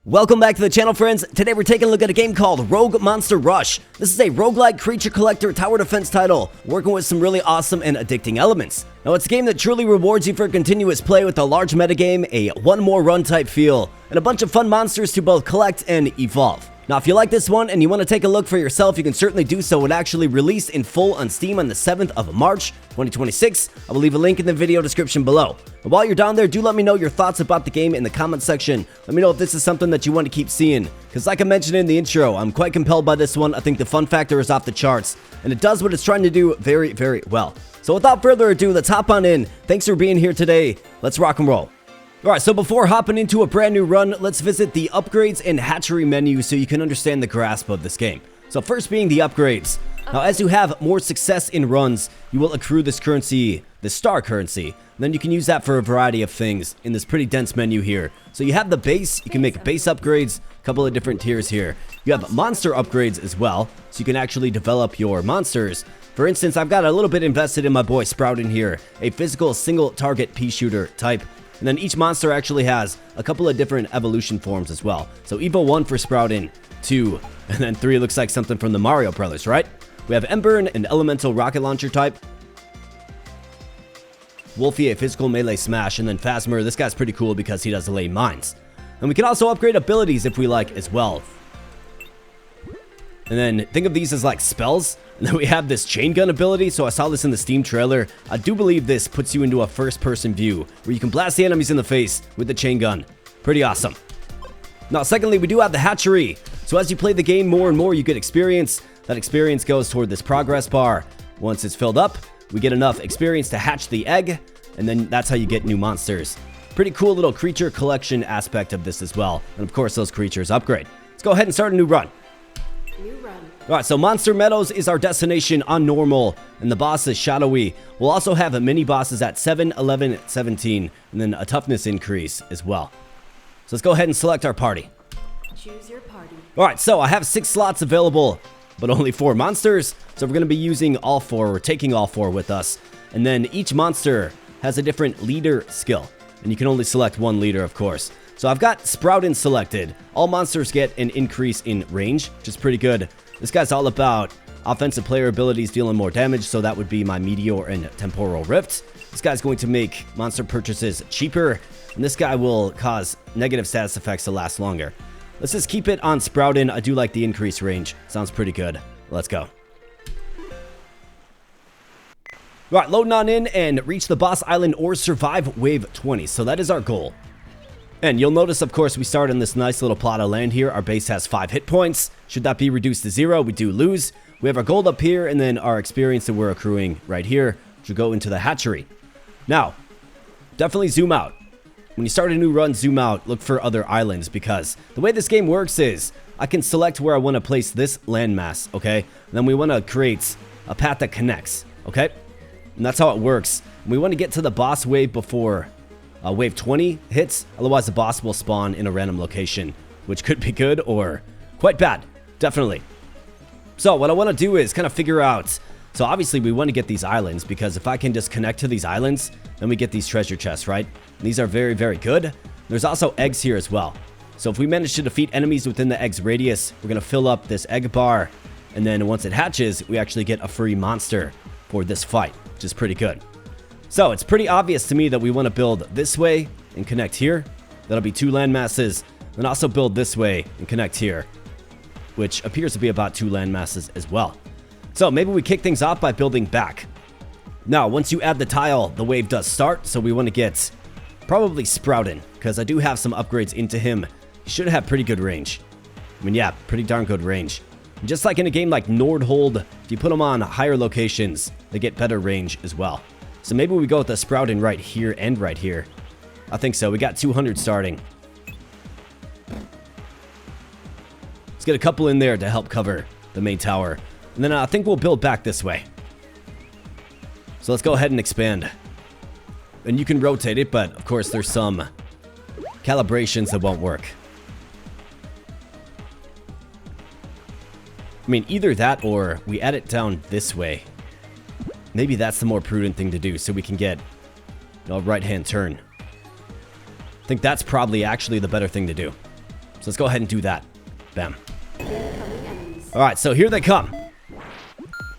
Welcome back to the channel, friends. Today we're taking a look at a game called Rogue Monster Rush. This is a roguelike creature collector tower defense title, working with some really awesome and addicting elements. Now, it's a game that truly rewards you for continuous play with a large metagame, a one more run type feel, and a bunch of fun monsters to both collect and evolve. Now, if you like this one and you want to take a look for yourself, you can certainly do so. It actually released in full on Steam on the 7th of March, 2026. I will leave a link in the video description below. And while you're down there, do let me know your thoughts about the game in the comment section. Let me know if this is something that you want to keep seeing. Because like I mentioned in the intro, I'm quite compelled by this one. I think the fun factor is off the charts, and it does what it's trying to do very, very well. So without further ado, let's hop on in. Thanks for being here today. Let's rock and roll. Alright, so before hopping into a brand new run, let's visit the upgrades and hatchery menu so you can understand the grasp of this game. So first being the upgrades. Now, as you have more success in runs, you will accrue this currency, the star currency. And then you can use that for a variety of things in this pretty dense menu here. So you have the base, you can make base upgrades, a couple of different tiers here. You have monster upgrades as well, so you can actually develop your monsters. For instance, I've got a little bit invested in my boy Sprout in here, a physical single target pea shooter type. And then each monster actually has a couple of different evolution forms as well. So Evo 1 for Sproutin, 2, and then 3 looks like something from the Mario Brothers, right? We have Ember, an elemental rocket launcher type. Wolfie, a physical melee smash, and then Phasmer, this guy's pretty cool because he does lay mines. And we can also upgrade abilities if we like as well. And then think of these as like spells. And then we have this chain gun ability. So I saw this in the Steam trailer. I do believe this puts you into a first-person view where you can blast the enemies in the face with the chain gun. Pretty awesome. Now, secondly, we do have the hatchery. So as you play the game more and more, you get experience. That experience goes toward this progress bar. Once it's filled up, we get enough experience to hatch the egg. And then that's how you get new monsters. Pretty cool little creature collection aspect of this as well. And of course, those creatures upgrade. Let's go ahead and start a new run. Alright, so Monster Meadows is our destination on normal, and the boss is shadowy. We'll also have mini bosses at 7, 11, 17, and then a toughness increase as well. So let's go ahead and select our party. Choose your party. Alright, so I have 6 slots available, but only 4 monsters, so we're going to be using all 4, we're taking all 4 with us. And then each monster has a different leader skill, and you can only select one leader, of course. So I've got Sproutin selected. All monsters get an increase in range, which is pretty good. This guy's all about offensive player abilities dealing more damage, so that would be my Meteor and Temporal Rift. This guy's going to make monster purchases cheaper, and this guy will cause negative status effects to last longer. Let's just keep it on Sproutin. I do like the increased range. Sounds pretty good. Let's go. Right, loading on in and reach the boss island or survive wave 20. So that is our goal. And you'll notice, of course, we start on this nice little plot of land here. Our base has 5 hit points. Should that be reduced to 0, we do lose. We have our gold up here, and then our experience that we're accruing right here, which will go into the hatchery. Now, definitely zoom out. When you start a new run, zoom out. Look for other islands, because the way this game works is I can select where I want to place this landmass, okay? And then we want to create a path that connects, okay? And that's how it works. We want to get to the boss wave before wave 20 hits, otherwise the boss will spawn in a random location, which could be good or quite bad, definitely. So what I want to do is kind of figure out, so obviously we want to get these islands, because if I can just connect to these islands, then we get these treasure chests, right? And these are very, very good. There's also eggs here as well. So if we manage to defeat enemies within the egg's radius, we're going to fill up this egg bar, and then once it hatches, we actually get a free monster for this fight, which is pretty good. So it's pretty obvious to me that we want to build this way and connect here. That'll be 2 land masses. And also build this way and connect here, which appears to be about 2 land masses as well. So maybe we kick things off by building back. Now, once you add the tile, the wave does start. So we want to get probably Sproutin, because I do have some upgrades into him. He should have pretty good range. I mean, yeah, pretty darn good range. And just like in a game like Nordhold, if you put them on higher locations, they get better range as well. So maybe we go with the Sproutin right here and right here. I think so. We got 200 starting. Let's get a couple in there to help cover the main tower. And then I think we'll build back this way. So let's go ahead and expand. And you can rotate it, but of course there's some calibrations that won't work. I mean, either that or we add it down this way. Maybe that's the more prudent thing to do, so we can get a right-hand turn. I think that's probably actually the better thing to do. So let's go ahead and do that. Bam. Incoming enemies. All right, so here they come.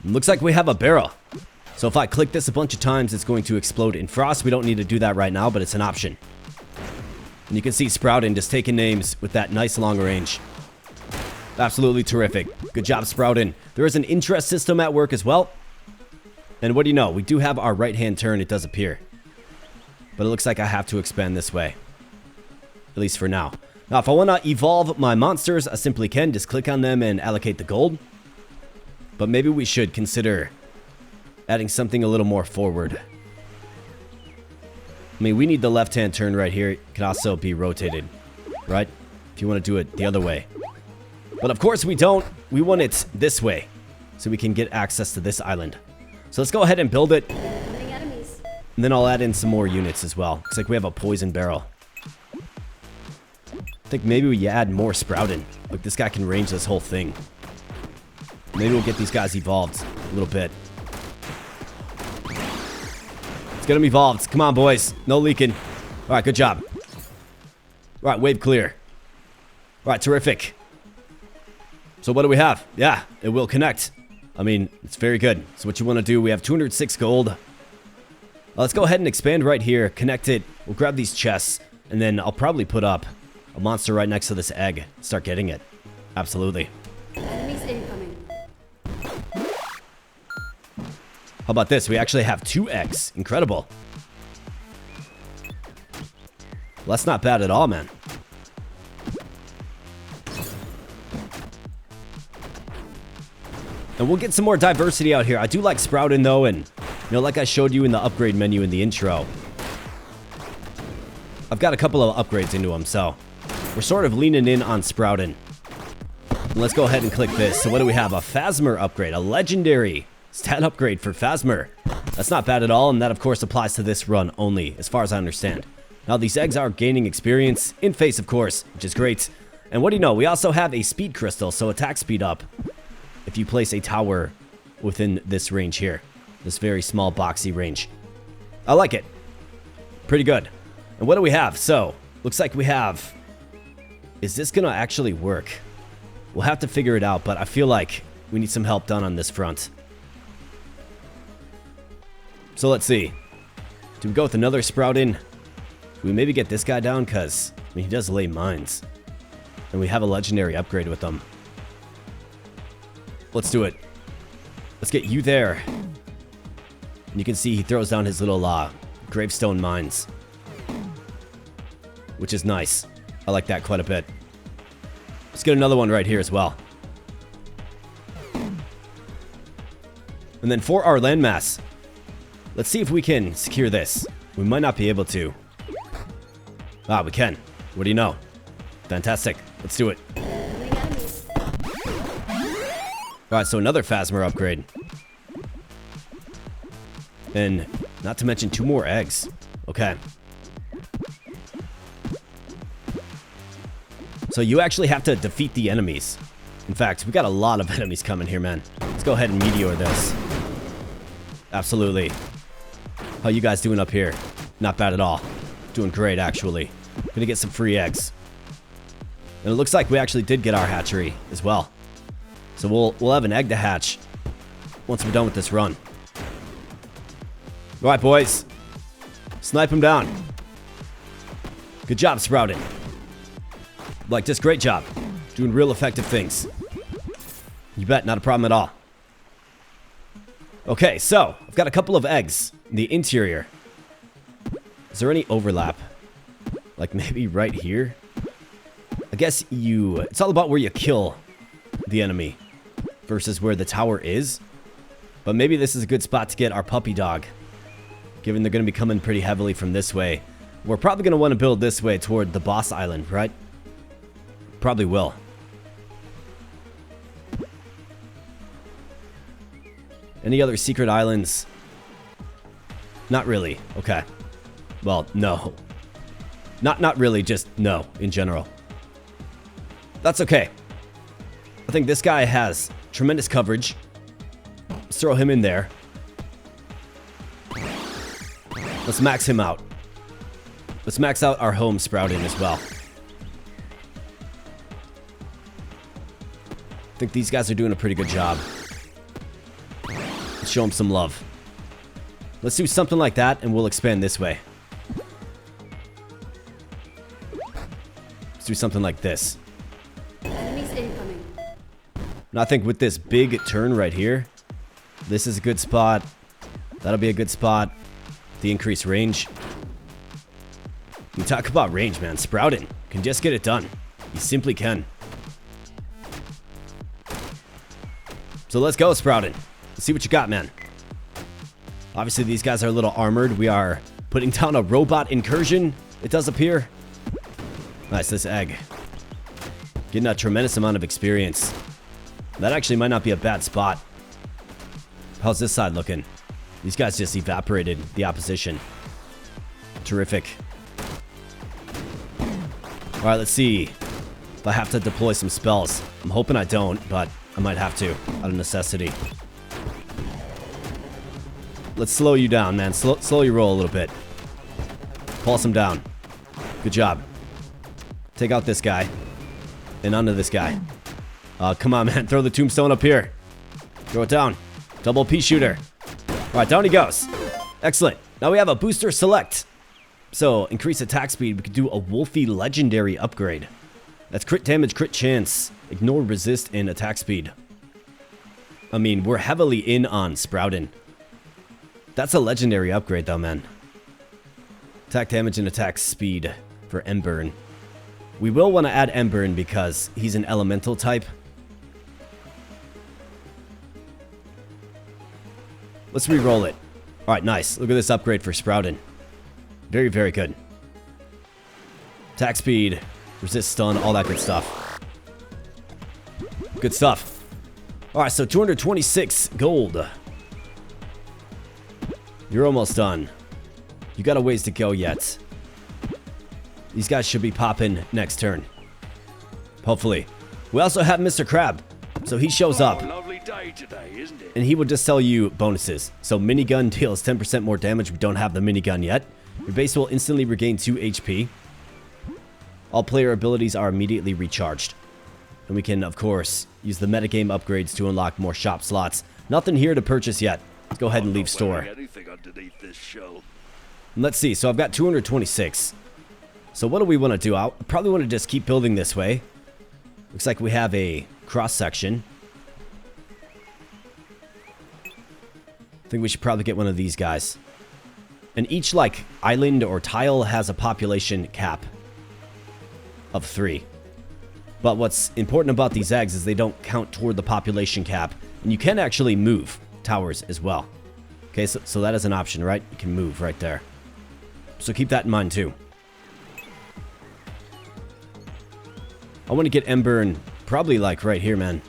Looks like we have a barrel. So if I click this a bunch of times, it's going to explode in frost. We don't need to do that right now, but it's an option. And you can see Sproutin just taking names with that nice long range. Absolutely terrific. Good job, Sproutin. There is an interest system at work as well. And what do you know? We do have our right-hand turn. It does appear. But it looks like I have to expand this way. At least for now. Now, if I want to evolve my monsters, I simply can. Just click on them and allocate the gold. But maybe we should consider adding something a little more forward. I mean, we need the left-hand turn right here. It can also be rotated, right? If you want to do it the other way. But of course we don't. We want it this way, so we can get access to this island. So let's go ahead and build it. Incoming enemies. And then I'll add in some more units as well. Looks like we have a poison barrel. I think maybe we add more Sproutin. Look, this guy can range this whole thing. Maybe we'll get these guys evolved a little bit. Let's get them evolved. Come on, boys. No leaking. All right, good job. All right, wave clear. All right, terrific. So what do we have? Yeah, it will connect. I mean, it's very good. So what you want to do, we have 206 gold. Let's go ahead and expand right here. Connect it. We'll grab these chests. And then I'll probably put up a monster right next to this egg. Start getting it. Absolutely. Enemies incoming. How about this? We actually have 2 eggs. Incredible. Well, that's not bad at all, man. And we'll get some more diversity out here. I do like Sproutin, though, and, you know, like I showed you in the upgrade menu in the intro, I've got a couple of upgrades into him, so we're sort of leaning in on Sproutin. Let's go ahead and click this. So what do we have? A Phasmer upgrade, a legendary stat upgrade for Phasmer. That's not bad at all, and that, of course, applies to this run only, as far as I understand. Now, these eggs are gaining experience, in face, of course, which is great. And what do you know? We also have a speed crystal, so attack speed up if you place a tower within this range here. This very small, boxy range. I like it. Pretty good. And what do we have? So, looks like we have... Is this going to actually work? We'll have to figure it out, but I feel like we need some help done on this front. So let's see. Do we go with another Sproutin? Do we maybe get this guy down? Because, I mean, he does lay mines. And we have a legendary upgrade with him. Let's do it. Let's get you there. And you can see he throws down his little gravestone mines. Which is nice. I like that quite a bit. Let's get another one right here as well. And then for our landmass, let's see if we can secure this. We might not be able to. Ah, we can. What do you know? Fantastic. Let's do it. Incoming enemies. Alright, so another Phasmer upgrade. And not to mention 2 more eggs. Okay. So you actually have to defeat the enemies. In fact, we got a lot of enemies coming here, man. Let's go ahead and meteor this. Absolutely. How you guys doing up here? Not bad at all. Doing great, actually. Gonna get some free eggs. And it looks like we actually did get our hatchery as well. So we'll have an egg to hatch once we're done with this run. All right, boys. Snipe him down. Good job, Sproutin. Like this, great job. Doing real effective things. You bet, not a problem at all. Okay, so I've got a couple of eggs in the interior. Is there any overlap? Like maybe right here? I guess it's all about where you kill the enemy versus where the tower is. But maybe this is a good spot to get our puppy dog, given they're going to be coming pretty heavily from this way. We're probably going to want to build this way toward the boss island, right? Probably will. Any other secret islands? Not really. Okay. Well, no. Not really, just no, in general. That's okay. I think this guy has tremendous coverage. Let's throw him in there. Let's max him out. Let's max out our home Sproutin as well. think these guys are doing a pretty good job. Let's show them some love. Let's do something like that, and we'll expand this way. Let's do something like this. Enemies incoming. And I think with this big turn right here, this is a good spot. That'll be a good spot. The increased range. You talk about range, man. Sprouting can just get it done. You simply can. So let's go, Sprouting. Let's see what you got, man. Obviously, these guys are a little armored. We are putting down a robot incursion, it does appear. Nice, this egg. Getting a tremendous amount of experience. That actually might not be a bad spot. How's this side looking? These guys just evaporated the opposition. Terrific. Alright, let's see if I have to deploy some spells. I'm hoping I don't, but I might have to, out of necessity. Let's slow you down, man. Slow your roll a little bit. Pulse him down. Good job. Take out this guy. And onto this guy. Come on, man. Throw the tombstone up here. Throw it down. Double P shooter. Alright, down he goes. Excellent. Now we have a booster select. So, increase attack speed. We could do a Wolfie legendary upgrade. That's crit damage, crit chance. Ignore resist and attack speed. I mean, we're heavily in on Sproutin'. That's a legendary upgrade though, man. Attack damage and attack speed for Embern. We will want to add Embern because he's an elemental type. Let's re-roll it. Alright, nice. Look at this upgrade for Sproutin'. Very, very good. Attack speed, resist stun, all that good stuff. Good stuff. Alright, so 226 gold. You're almost done. You got a ways to go yet. These guys should be popping next turn. Hopefully. We also have Mr. Crab. So he shows up. Lovely day today, isn't it? And he will just sell you bonuses. So minigun deals 10% more damage. We don't have the minigun yet. Your base will instantly regain 2 HP. All player abilities are immediately recharged. And we can, of course, use the metagame upgrades to unlock more shop slots. Nothing here to purchase yet. Let's go ahead and leave store. Anything underneath this shell. Let's see. So I've got 226. So what do we want to do? I probably want to just keep building this way. Looks like we have a cross section. I think we should probably get one of these guys. And each, like, island or tile has a population cap of 3. But what's important about these eggs is they don't count toward the population cap. And you can actually move towers as well. Okay, so that is an option, right? You can move right there. So keep that in mind, too. I want to get Embern probably, like, right here, man.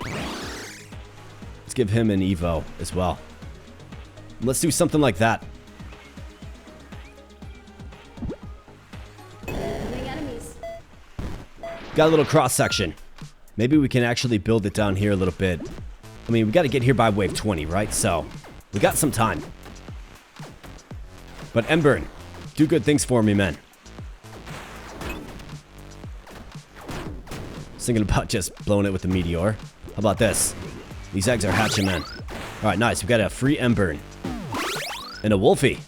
Let's give him an Evo as well. Let's do something like that. Incoming enemies. Got a little cross section. Maybe we can actually build it down here a little bit. I mean, we got to get here by wave 20, right? So, we got some time. But Embern, do good things for me, man. Thinking about just blowing it with the meteor. How about this? These eggs are hatching, man. Alright, nice. We got a free Embern. And a Wolfie.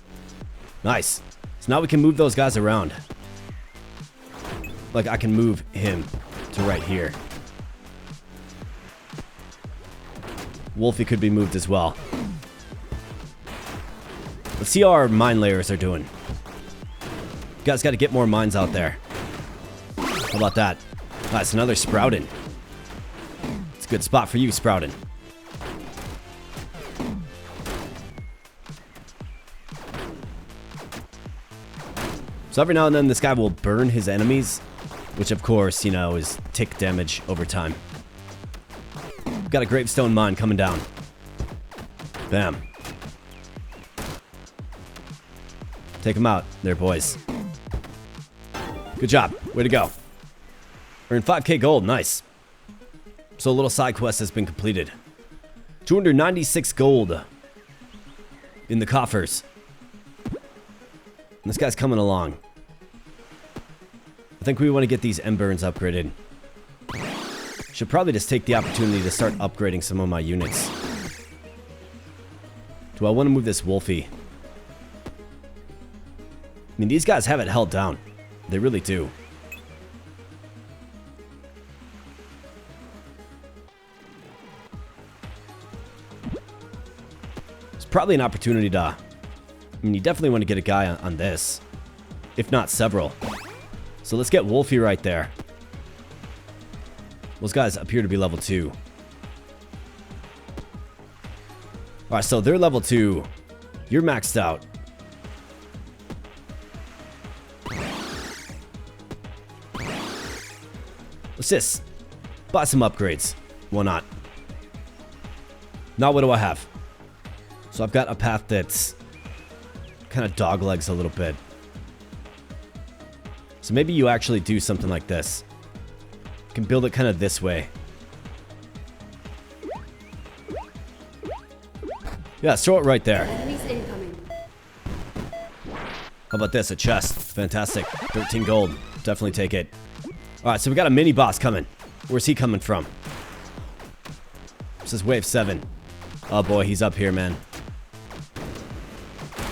Nice. So now we can move those guys around. Like, I can move him to right here. Wolfie could be moved as well. Let's see how our mine layers are doing. You guys got to get more mines out there. How about that? Nice, another Sproutin'. It's a good spot for you, Sproutin'. So every now and then this guy will burn his enemies, which of course, you know, is tick damage over time. Got a gravestone mine coming down. Bam. Take them out there, boys. Good job. Way to go. We're in 5k gold. Nice. So a little side quest has been completed. 296 gold in the coffers. And this guy's coming along. I think we want to get these Emberns upgraded. Should probably just take the opportunity to start upgrading some of my units. Do I want to move this Wolfie? I mean, these guys have it held down. They really do. It's probably an opportunity to... I mean, you definitely want to get a guy on this. If not several. So let's get Wolfie right there. Those guys appear to be level 2. Alright, so they're level 2. You're maxed out. Let's just buy some upgrades. Why not? Now what do I have? So I've got a path that's kind of doglegs a little bit. So maybe you actually do something like this. You can build it kind of this way. Yeah, throw it right there. Enemies incoming. How about this? A chest. Fantastic. 13 gold. Definitely take it. Alright, so we got a mini boss coming. Where's he coming from? This is wave 7. Oh boy, he's up here, man.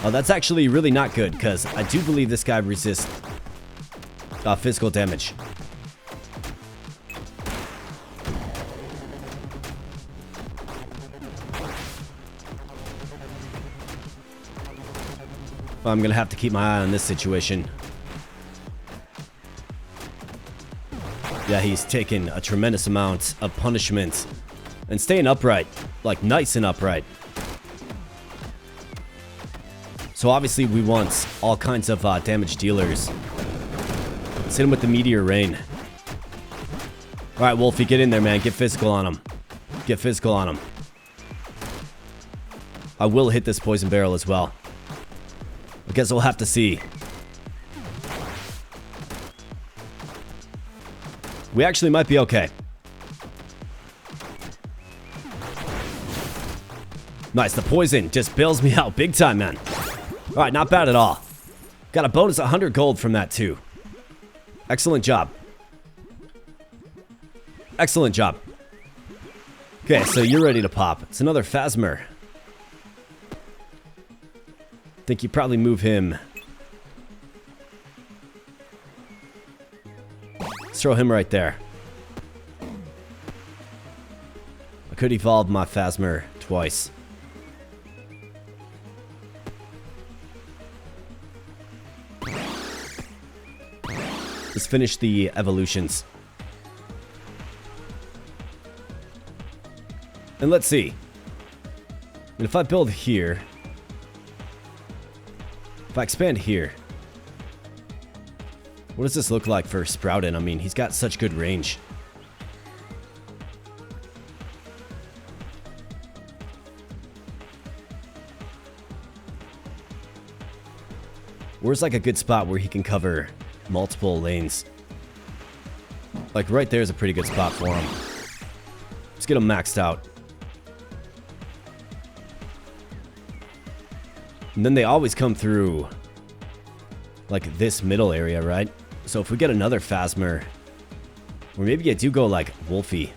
Oh, that's actually really not good, because I do believe this guy resists physical damage. I'm gonna have to keep my eye on this situation. Yeah, he's taking a tremendous amount of punishment and staying upright, like nice and upright. So obviously we want all kinds of damage dealers. Let's hit him with the meteor rain. All right, Wolfie, get in there, man. Get physical on him. Get physical on him. I will hit this poison barrel as well. I guess we'll have to see. We actually might be okay. Nice, the poison just bails me out big time, man. Alright, not bad at all. Got a bonus 100 gold from that too. Excellent job. Excellent job. Okay, so you're ready to pop. It's another Phasmer. Think you probably move him. Let's throw him right there. I could evolve my Phasmer twice. Let's finish the evolutions. And let's see. And if I build here... If I expand here, what does this look like for Sproutin? I mean, he's got such good range. Where's like a good spot where he can cover multiple lanes? Like right there is a pretty good spot for him. Let's get him maxed out. And then they always come through like this middle area, right? So if we get another Phasmer, or maybe I do go like Wolfie.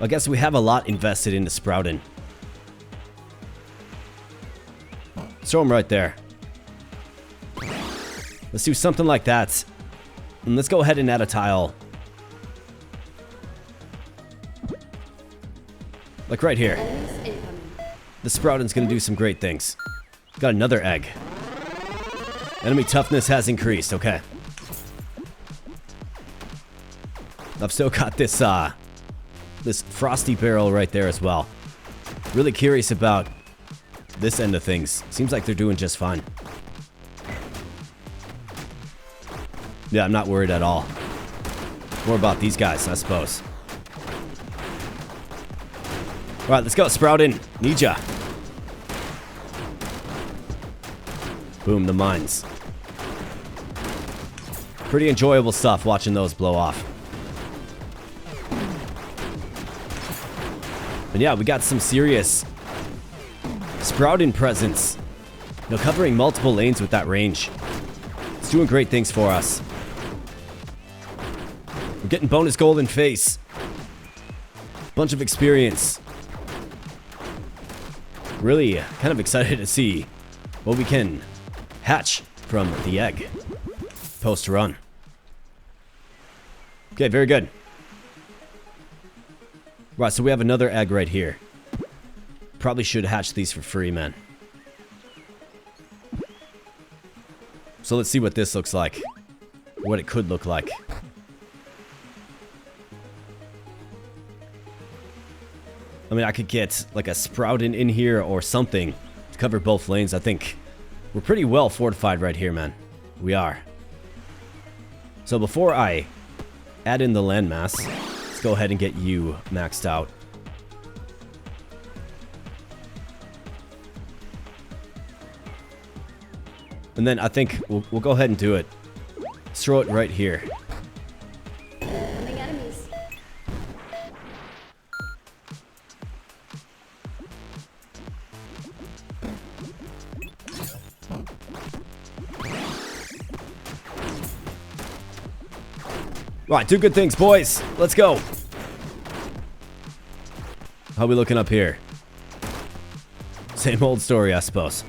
I guess we have a lot invested into Sproutin. Throw him right there. Let's do something like that. And let's go ahead and add a tile. Like right here. The Sproutin's gonna do some great things. Got another egg. Enemy toughness has increased, okay. I've still got this this frosty barrel right there as well. Really curious about this end of things. Seems like they're doing just fine. Yeah, I'm not worried at all. More about these guys, I suppose. Alright, let's go, Sproutin. Need ya. Boom, the mines. Pretty enjoyable stuff watching those blow off. And yeah, we got some serious Sproutin presence. You know, covering multiple lanes with that range. It's doing great things for us. We're getting bonus gold in face. Bunch of experience. Really kind of excited to see what we can hatch from the egg post run. Okay, very good. Right, so we have another egg right here. Probably should hatch these for free, man. So let's see what this looks like. What it could look like. I mean, I could get like a Sproutin in here or something to cover both lanes. I think we're pretty well fortified right here, man. We are. So before I add in the landmass, let's go ahead and get you maxed out. And then I think we'll go ahead and do it. Let's throw it right here. Incoming enemies. Right, do good things, boys. Let's go. How we looking up here? Same old story, I suppose.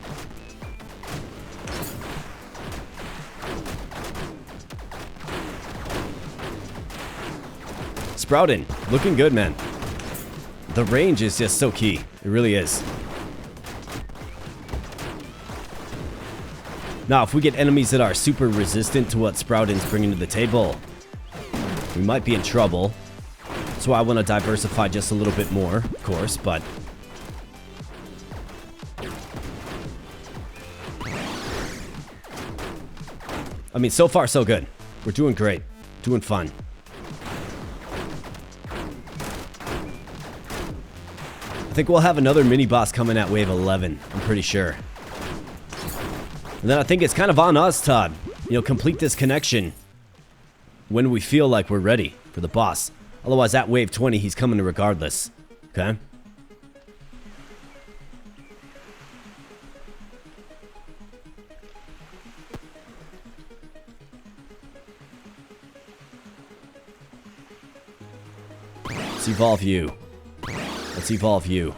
Sproutin, looking good, man. The range is just so key. It really is. Now, if we get enemies that are super resistant to what Sproutin's bringing to the table, we might be in trouble. So I want to diversify just a little bit more, of course, but... I mean, so far, so good. We're doing great. Doing fun. I think we'll have another mini-boss coming at wave 11. I'm pretty sure. And then I think it's kind of on us to, complete this connection when we feel like we're ready for the boss. Otherwise, at wave 20, he's coming regardless. Okay? Let's evolve you. Let's evolve you.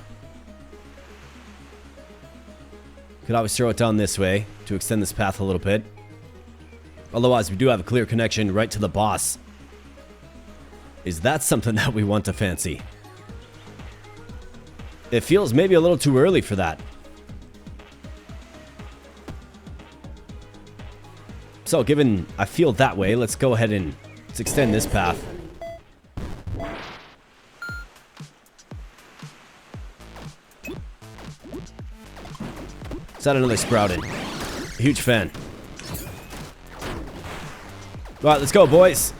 Could always throw it down this way to extend this path a little bit. Otherwise, we do have a clear connection right to the boss. Is that something that we want to fancy? It feels maybe a little too early for that. So, given I feel that way, let's go ahead and let's extend this path. Is that another Sproutin? Huge fan. All right, let's go, boys.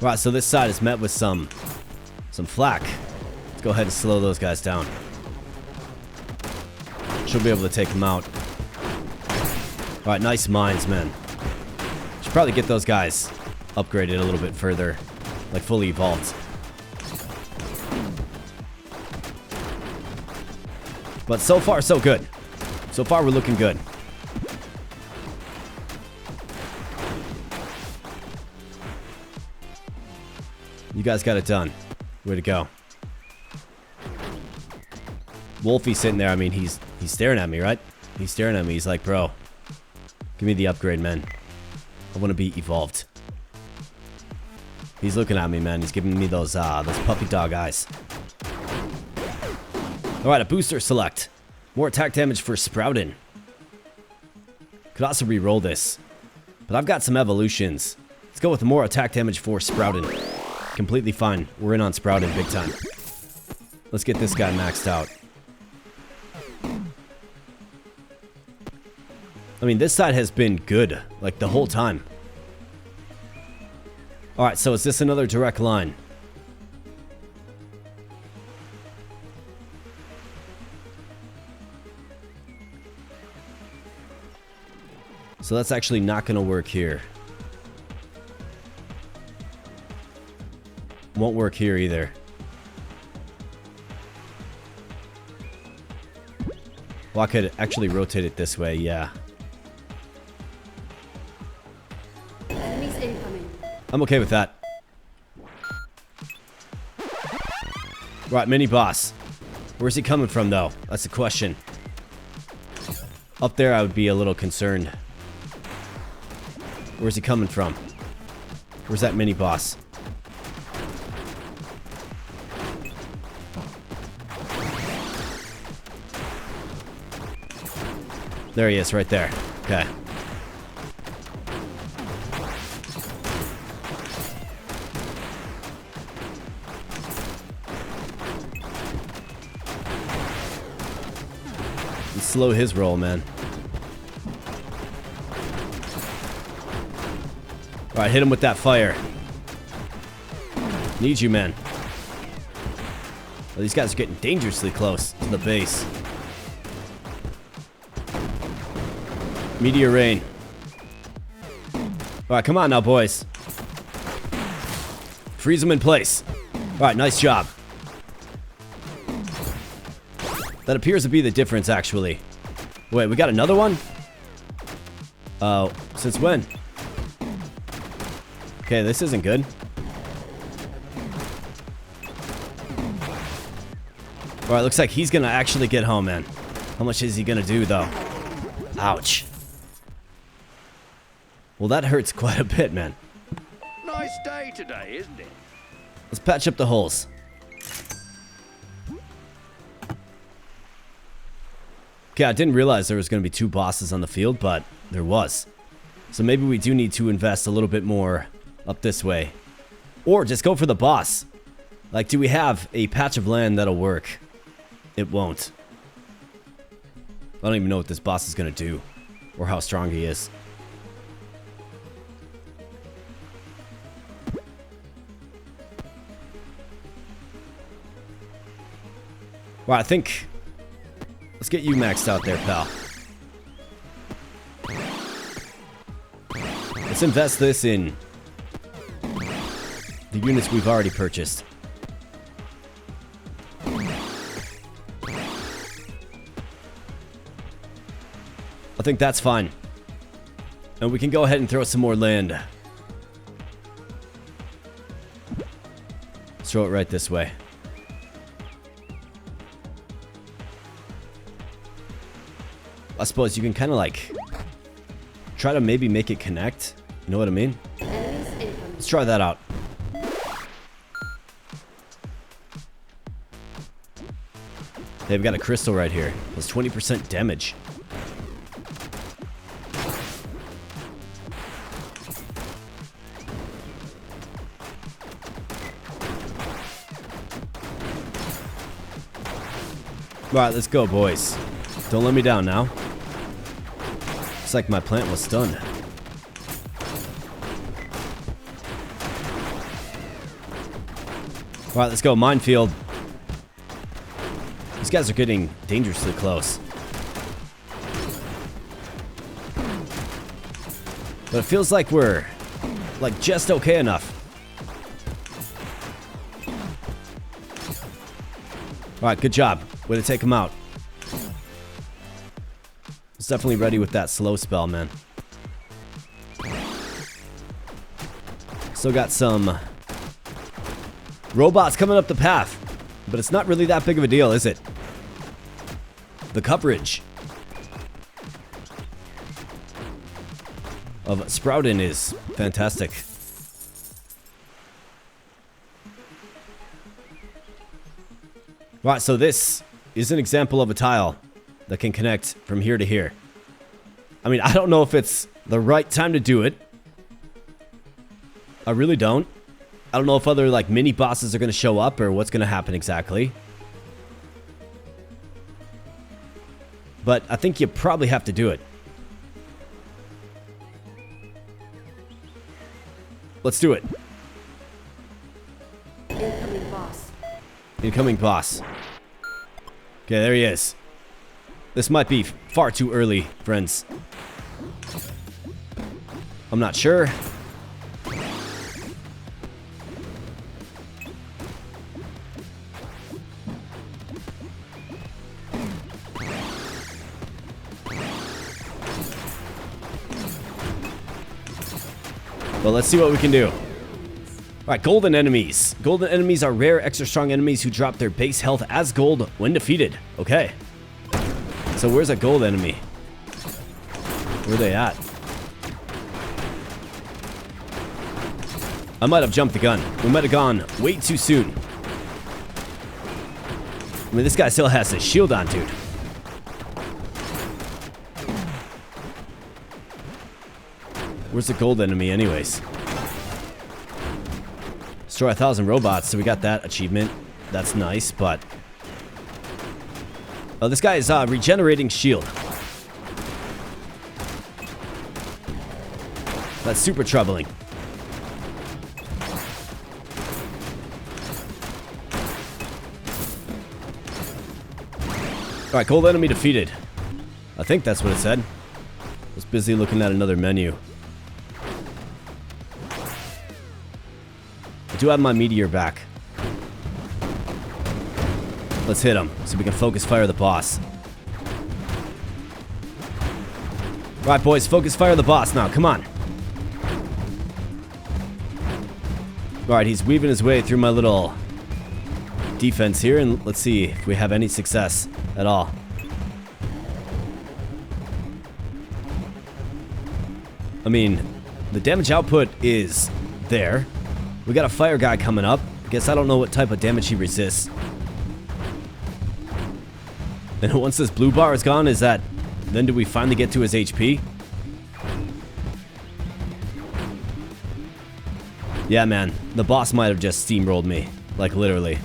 All right, so this side is met with some flak. Let's go ahead and slow those guys down. Should be able to take them out. All right, nice mines, man. Should probably get those guys upgraded a little bit further. Like fully evolved. But so far, so good. So far, we're looking good. You guys got it done. Way to go. Wolfie's sitting there. I mean, he's staring at me, right? He's staring at me. He's like, bro, give me the upgrade, man. I want to be evolved. He's looking at me, man. He's giving me those puppy dog eyes. Alright, a booster select. More attack damage for Sproutin. Could also re-roll this. But I've got some evolutions. Let's go with more attack damage for Sproutin. Completely fine. We're in on Sproutin big time. Let's get this guy maxed out. I mean, this side has been good, like the whole time. Alright, so is this another direct line? So that's actually not going to work here. Won't work here either. Well, I could actually rotate it this way, yeah. Enemies incoming. I'm okay with that. Right, mini boss. Where's he coming from, though? That's the question. Up there, I would be a little concerned. Where's he coming from? Where's that mini boss? There he is, right there. Okay. Slow his roll, man. Alright, hit him with that fire. Need you, man. Well, these guys are getting dangerously close to the base. Meteor rain. Alright, come on now, boys. Freeze them in place. Alright, nice job. That appears to be the difference, actually. Wait, we got another one? Oh, since when? Okay, this isn't good. Alright, looks like he's gonna actually get home, man. How much is he gonna do, though? Ouch. Well, that hurts quite a bit, man. Nice day today, isn't it? Let's patch up the holes. Okay, I didn't realize there was going to be 2 bosses on the field, but there was. So maybe we do need to invest a little bit more up this way. Or just go for the boss. Like, do we have a patch of land that'll work? It won't. I don't even know what this boss is going to do. Or how strong he is. Well, I think... Let's get you maxed out there, pal. Let's invest this in the units we've already purchased. I think that's fine. And we can go ahead and throw some more land. Let's throw it right this way. I suppose you can kind of like try to maybe make it connect. You know what I mean? Let's try that out. They've got a crystal right here. That's 20% damage. Alright, let's go, boys. Don't let me down now. Looks like my plant was stunned. Alright, let's go. Minefield. These guys are getting dangerously close. But it feels like we're, like, just okay enough. Alright, good job. Way to take him out. It's definitely ready with that slow spell, man. Still got some robots coming up the path. But it's not really that big of a deal, is it? The coverage of Sproutin is fantastic. Right, so this is an example of a tile that can connect from here to here. I mean, I don't know if it's the right time to do it. I really don't. I don't know if other, like, mini bosses are going to show up or what's going to happen exactly. But I think you probably have to do it. Let's do it. Incoming boss. Incoming boss. Okay, there he is. This might be far too early, friends. I'm not sure. But let's see what we can do. Alright, golden enemies. Golden enemies are rare, extra strong enemies who drop their base health as gold when defeated. Okay. So where's a gold enemy? Where are they at? I might have jumped the gun. We might have gone way too soon. I mean, this guy still has his shield on, dude. Where's the gold enemy anyways? Destroy 1,000 robots, so we got that achievement. That's nice, but... Oh, this guy is regenerating shield. That's super troubling. Alright, gold enemy defeated. I think that's what it said. I was busy looking at another menu. I do have my meteor back. Let's hit him so we can focus fire the boss. Alright, boys, focus fire the boss now. Come on. Alright, he's weaving his way through my little defense here, and let's see if we have any success at all. I mean, the damage output is there. We got a fire guy coming up. Guess I don't know what type of damage he resists. And once this blue bar is gone, is that... Then do we finally get to his HP? Yeah, man. The boss might have just steamrolled me. Like, literally.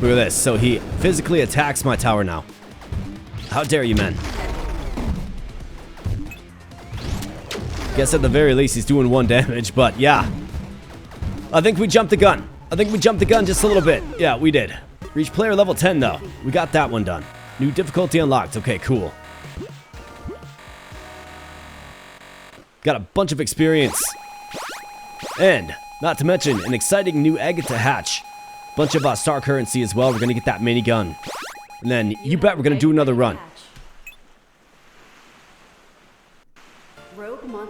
Look at this. So he physically attacks my tower now. How dare you, man? Guess at the very least he's doing 1 damage, but yeah. I think we jumped the gun. I think we jumped the gun just a little bit. Yeah, we did. Reach player level 10 though. We got that one done. New difficulty unlocked. Okay, cool. Got a bunch of experience. And, not to mention, an exciting new egg to hatch. Bunch of star currency as well. We're gonna get that minigun. And then, you bet we're gonna do another run.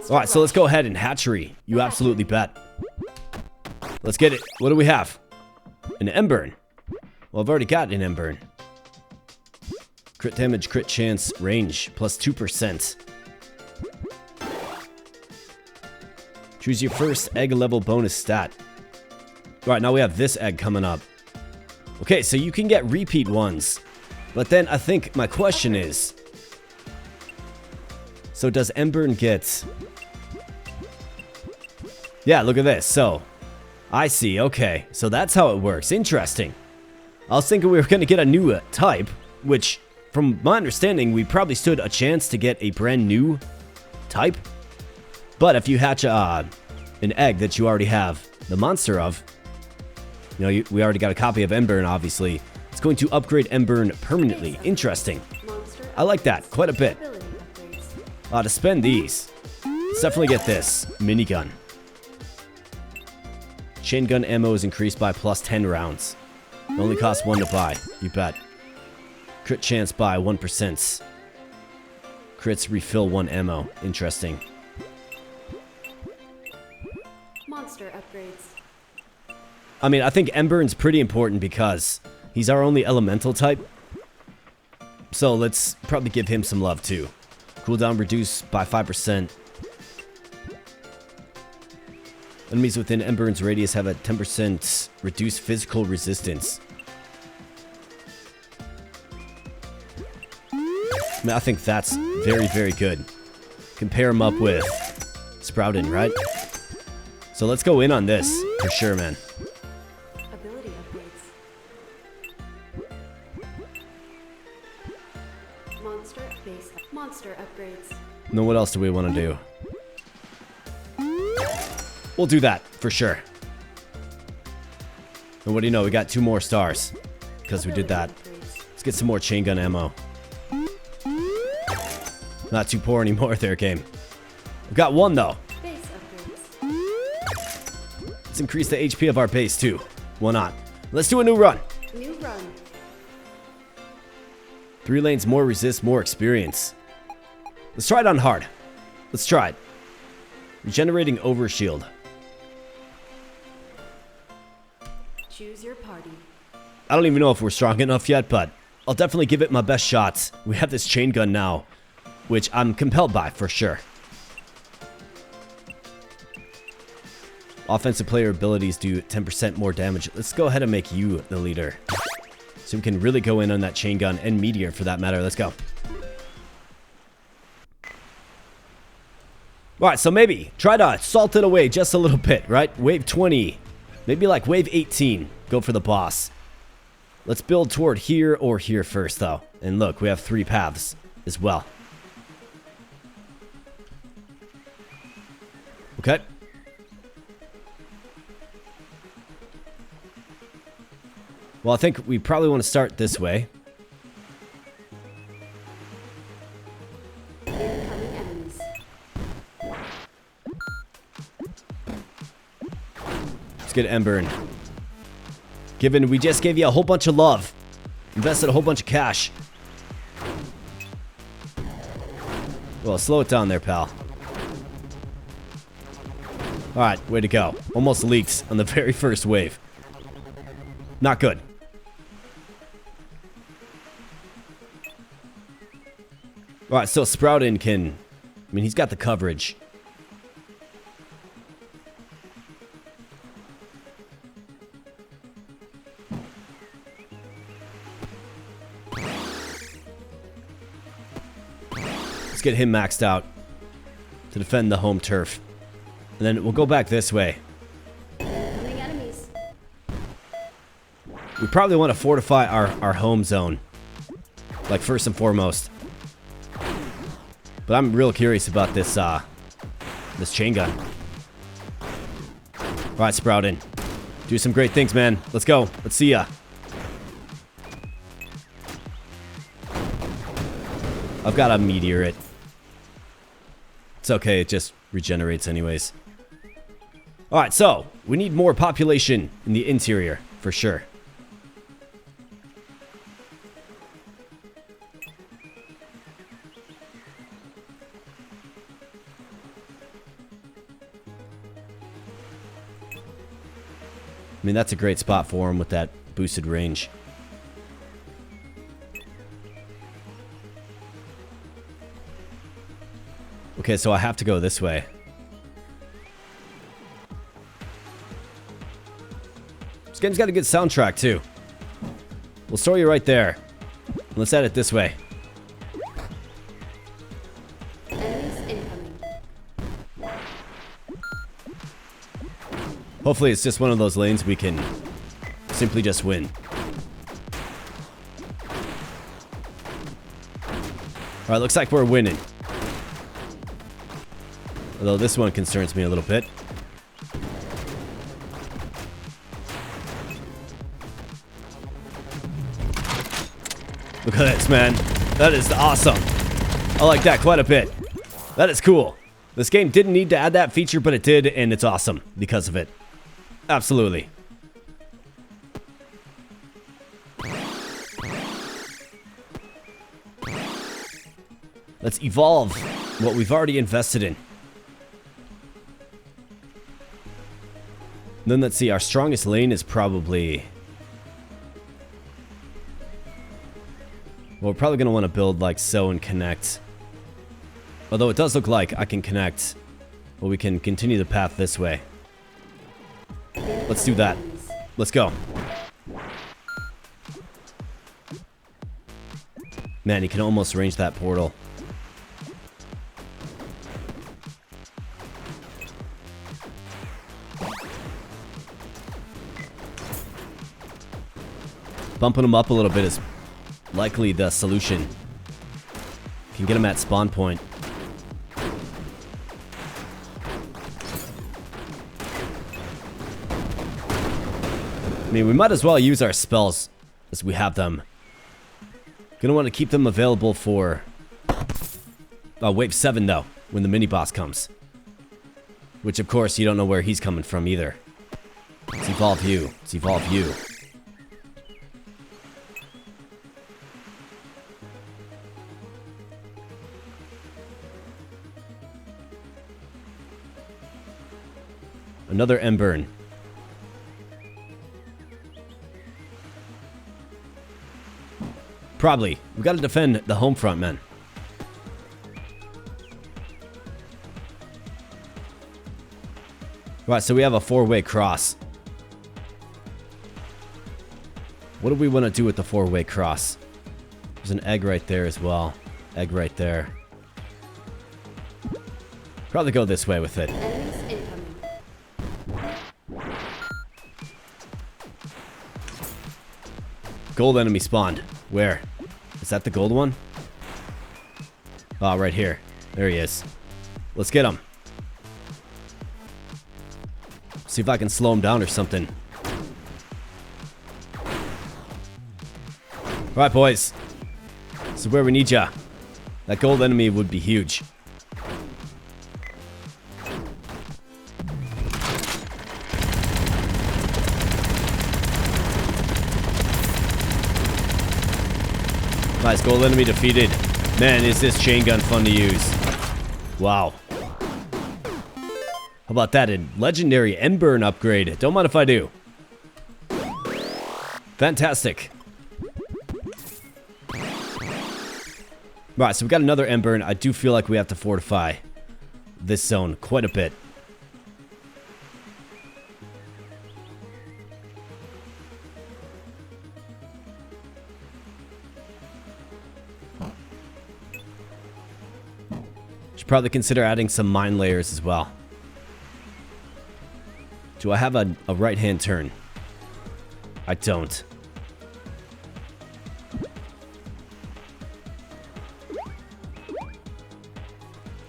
Alright, so let's go ahead and hatchery. You absolutely bet. Let's get it. What do we have? An Embern. Well, I've already got an Embern. Crit damage, crit chance, range, plus 2%. Choose your first egg level bonus stat. Alright, now we have this egg coming up. Okay, so you can get repeat ones. But then I think my question is... So does Embern get... Yeah, look at this. So, I see. Okay, so that's how it works. Interesting. I was thinking we were going to get a new type, which, from my understanding, we probably stood a chance to get a brand new type. But if you hatch an egg that you already have the monster of, you know, we already got a copy of Embern, obviously. It's going to upgrade Embern permanently. Interesting. I like that quite a bit. To spend these, let's definitely get this minigun. Chain gun ammo is increased by plus 10 rounds. It only costs 1 to buy. You bet. Crit chance by 1%. Crits refill 1 ammo. Interesting. Monster upgrades. I mean, I think Embern's pretty important because he's our only elemental type. So let's probably give him some love too. Cooldown reduced by 5%. Enemies within Embern's radius have a 10% reduced physical resistance. I mean, I think that's very, very good. Compare him up with Sproutin, right? So let's go in on this for sure, man. Ability upgrades. Monster upgrades. Now what else do we want to do? We'll do that for sure. And what do you know? We got 2 more stars because we did that. Let's get some more chain gun ammo. Not too poor anymore there, game. We've got 1 though. Base upgrades. Let's increase the HP of our base too. Why not? Let's do a new run. New run. 3 lanes, more resist, more experience. Let's try it on hard. Let's try it. Regenerating overshield. Choose your party. I don't even know if we're strong enough yet, but I'll definitely give it my best shots. We have this chain gun now, which I'm compelled by for sure. Offensive player abilities do 10% more damage. Let's go ahead and make you the leader, so we can really go in on that chain gun and meteor for that matter. Let's go. Alright, so maybe try to salt it away just a little bit, right? Wave 20, maybe like wave 18, go for the boss. Let's build toward here or here first though. And look, we have 3 paths as well. Okay. Well, I think we probably want to start this way. Incoming enemies. Let's get Embern. Given we just gave you a whole bunch of love, invested a whole bunch of cash. Well, slow it down there, pal. Alright, way to go. Almost leaks on the very first wave. Not good. Alright, so Sproutin can... I mean, he's got the coverage. Let's get him maxed out to defend the home turf. And then we'll go back this way. Incoming enemies. We probably want to fortify our home zone. Like, first and foremost. But I'm real curious about this, this chain gun. Alright, Sproutin. Do some great things, man. Let's go. Let's see ya. I've got to meteor it. It's okay, it just regenerates anyways. Alright, so, we need more population in the interior, for sure. I mean, that's a great spot for him with that boosted range. Okay, so I have to go this way. This game's got a good soundtrack, too. We'll store you right there. Let's add it this way. Enemies incoming. Hopefully it's just one of those lanes we can simply just win. Alright, looks like we're winning. Although this one concerns me a little bit. Look at this, man. That is awesome. I like that quite a bit. That is cool. This game didn't need to add that feature, but it did, and it's awesome because of it. Absolutely. Let's evolve what we've already invested in. Then let's see, our strongest lane is probably... Well, we're probably going to want to build like so and connect. Although it does look like I can connect. Well, we can continue the path this way. Let's do that. Let's go. Man, you can almost range that portal. Bumping them up a little bit is likely the solution. Can get them at spawn point. I mean, we might as well use our spells as we have them. Gonna want to keep them available for wave 7 though, when the mini boss comes. Which of course you don't know where he's coming from either. Let's evolve you. Let's evolve you. Another M burn. Probably. We gotta defend the home front, man. Right, so we have a 4-way cross. What do we want to do with the 4-way cross? There's an egg right there as well. Egg right there. Probably go this way with it. Enemies incoming. Gold enemy spawned. Where? Is that the gold one? Oh, right here. There he is. Let's get him. See if I can slow him down or something. Alright, boys. This is where we need ya. That gold enemy would be huge. Nice, gold enemy defeated. Man, is this chain gun fun to use. Wow. How about that? A legendary M-burn upgrade. Don't mind if I do. Fantastic. Right, so we got another M-burn. I do feel like we have to fortify this zone quite a bit. Should probably consider adding some mine layers as well. Do I have a right-hand turn? I don't.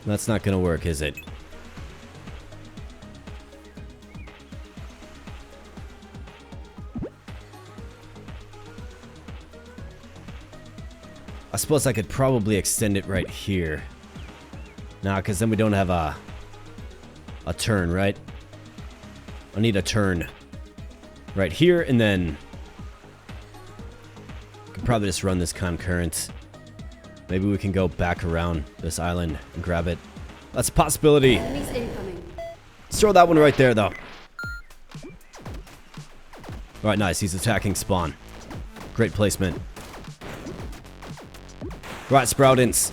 That's not gonna work, is it? I suppose I could probably extend it right here. Nah, because then we don't have a turn, right? I need a turn right here, and then could probably just run this concurrent. Maybe we can go back around this island and grab it. That's a possibility. Enemies incoming. Let's throw that one right there, though. Alright, nice. He's attacking spawn. Great placement. Right, Sproutins.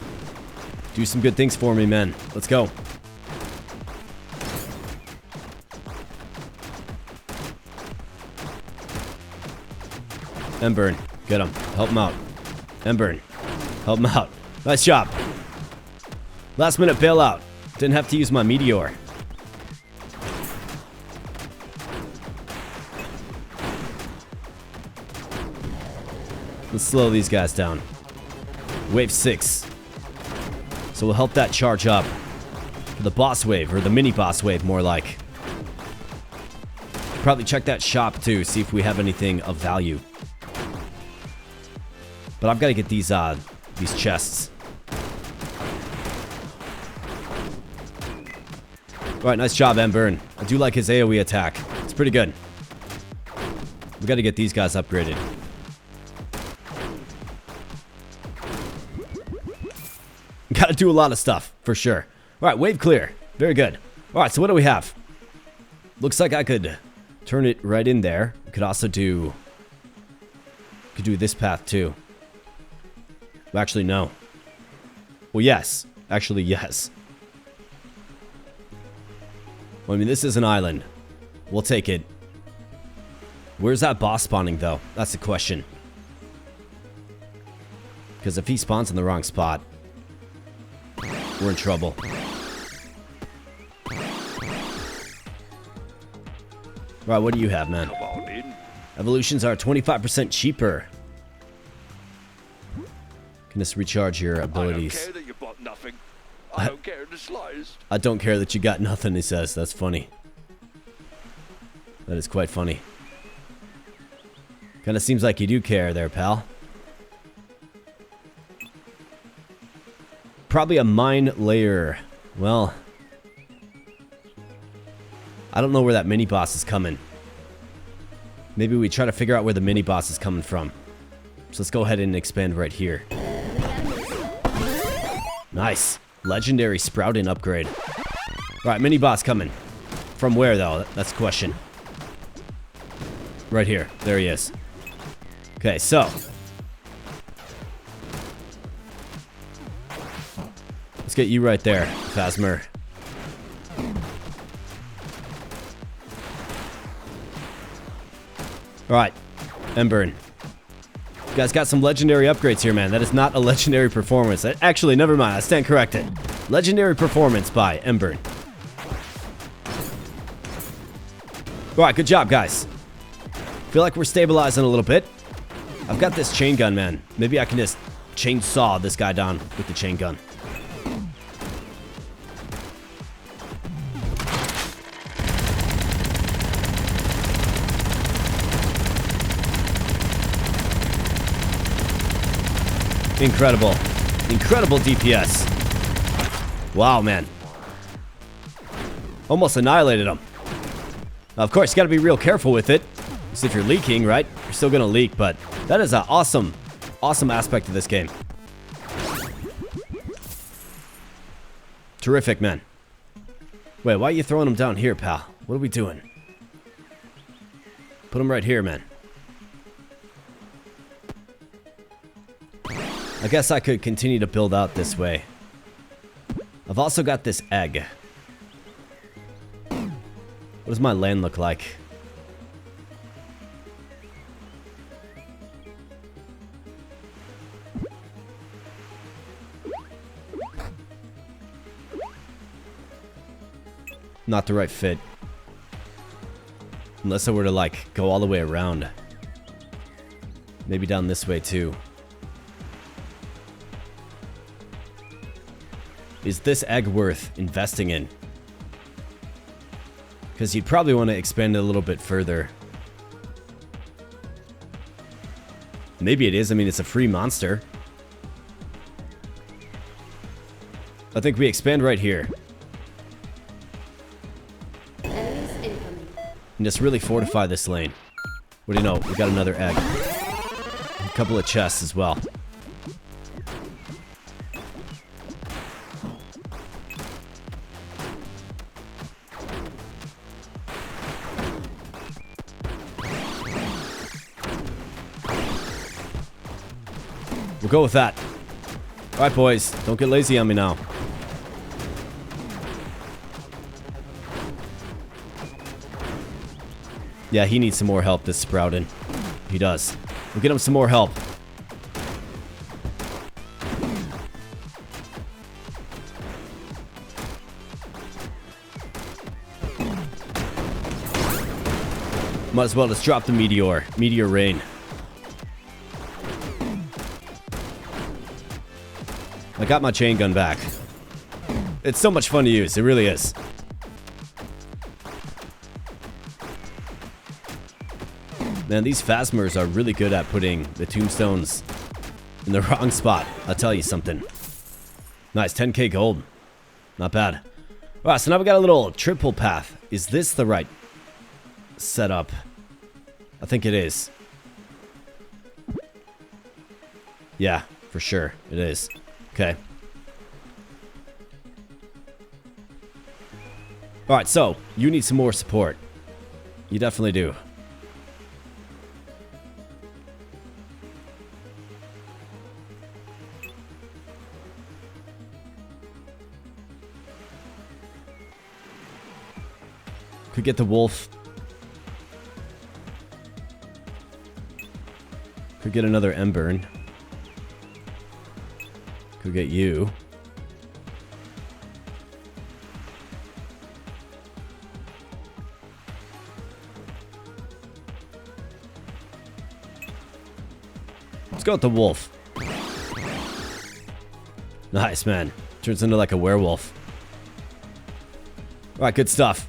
Do some good things for me, man. Let's go. M-burn. Get him. Help him out. M-burn. Help him out. Nice job. Last minute bailout. Didn't have to use my meteor. Let's slow these guys down. Wave 6. So we'll help that charge up for the boss wave, or the mini boss wave more like. Probably check that shop too, see if we have anything of value. But I've got to get these chests. Alright, nice job, M-burn. I do like his AoE attack. It's pretty good. We got to get these guys upgraded. Got to do a lot of stuff, for sure. Alright, wave clear. Very good. Alright, so what do we have? Looks like I could turn it right in there. We could also do... Could do this path, too. Well, actually, no. Well, yes. Actually, yes. Well, I mean, this is an island. We'll take it. Where's that boss spawning, though? That's the question. Because if he spawns in the wrong spot, we're in trouble. Right, what do you have, man? Come on in. Evolutions are 25% cheaper. Can just recharge your abilities. I don't care that you bought nothing. I don't care in the slightest. I don't care that you got nothing, he says. That's funny. That is quite funny. Kind of seems like you do care there, pal. Probably a mine layer. Well, I don't know where that mini boss is coming. Maybe we try to figure out where the mini boss is coming from. So let's go ahead and expand right here. Nice. Legendary sprouting upgrade. Alright, mini boss coming. From where, though? That's the question. Right here. There he is. Okay, so. Let's get you right there, Phasmer. Alright. Embern. You guys got some legendary upgrades here, man. That is not a legendary performance. Actually, never mind. I stand corrected. Legendary performance by Embern. Alright, good job, guys. Feel like we're stabilizing a little bit. I've got this chain gun, man. Maybe I can just chainsaw this guy down with the chain gun. Incredible. Incredible DPS. Wow, man. Almost annihilated him. Now, of course, you gotta be real careful with it. Because if you're leaking, right? You're still gonna leak, but that is an awesome, awesome aspect of this game. Terrific, man. Wait, why are you throwing him down here, pal? What are we doing? Put him right here, man. I guess I could continue to build out this way. I've also got this egg. What does my land look like? Not the right fit. Unless I were to, like, go all the way around. Maybe down this way, too. Is this egg worth investing in? Because you'd probably want to expand it a little bit further. Maybe it is. I mean, it's a free monster. I think we expand right here. Enemies incoming. And just really fortify this lane. What do you know? We got another egg. A couple of chests as well. We'll go with that. Alright, boys. Don't get lazy on me now. Yeah, he needs some more help, this Sproutin. He does. We'll get him some more help. Might as well just drop the meteor. Meteor rain. I got my chain gun back. It's so much fun to use. It really is. Man, these Phasmers are really good at putting the tombstones in the wrong spot. I'll tell you something. Nice, 10k gold. Not bad. Alright, so now we got a little triple path. Is this the right setup? I think it is. Yeah, for sure. It is. Okay. Alright, so, you need some more support. You definitely do. Could get the wolf. Could get another Embern. Could get you. Let's go with the wolf. Nice, man. Turns into like a werewolf. Alright, good stuff.